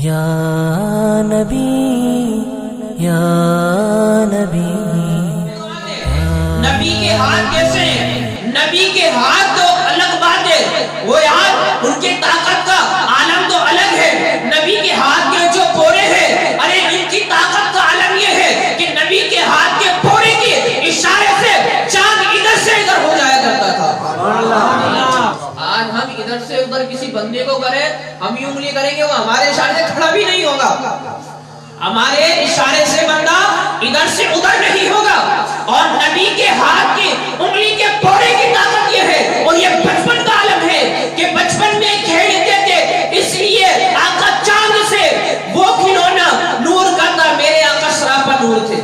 یا نبی یا نبی. نبی کے ہاتھ کیسے ہیں؟ نبی کے ہاتھ تو الگ بات ہے، وہ یار ان کے طاقت کا عالم تو الگ ہے. نبی کے ہاتھ کے جو پورے ہیں، ارے ان کی طاقت کا عالم یہ ہے کہ نبی کے ہاتھ کے پورے کے اشارے سے چاند ادھر سے ادھر ہو جایا کرتا تھا. آج ہم ادھر سے ادھر کسی بندے کو کریں، ہم یوں انگلی کریں گے، وہ ہمارے اشارے سے کھڑا بھی نہیں ہوگا. ہمارے اشارے سے بندہ ادھر سے ادھر نہیں ہوگا. اور نبی کے ہاتھ کی انگلی کے پورے کی طاقت یہ ہے، اور یہ بچپن کا عالم ہے کہ بچپن میں کھیلتے تھے، اس لیے آقا چاند سے وہ کھلونا نور کرتا. میرے آقا سراپا نور تھے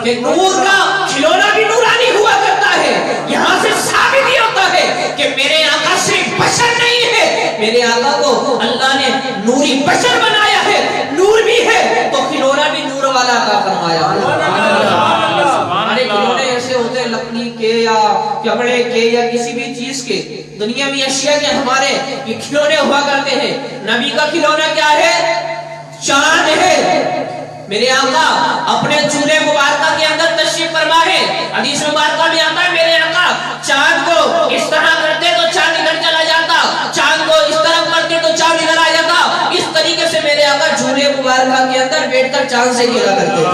کہ نور کا کھلونا بھی نورانی ہوا کرتا ہے. یہاں سے ثابت یہ ہوتا ہے کہ میرے آقا صرف بشر نہیں ہے، میرے آقا کو اللہ نے نوری بشر بنایا ہے، نور بھی ہے تو کھلونا بھی نور والا عطا فرمایا. ہمارے کھلونے ایسے ہوتے ہیں لکڑی کے یا کپڑے کے یا کسی بھی چیز کے، دنیا میں اشیاء کے ہمارے یہ کھلونے ہوا کرتے ہیں. نبی کا کھلونا کیا ہے؟ چاند ہے. میرے آقا اپنے چولہے مبارکہ کے اندر تشریف فرما ہے. حدیث مبارکہ میں آتا ہے میرے آقا چاند کو اس طرح کرتے تو چاند ادھر چلا جاتا، چاند کو اس طرح کرتے تو چاند ادھر آ جاتا. اس طریقے سے میرے آقا چولہے مبارکہ کے اندر بیٹھ کر چاند سے کھیلا کرتے تھے.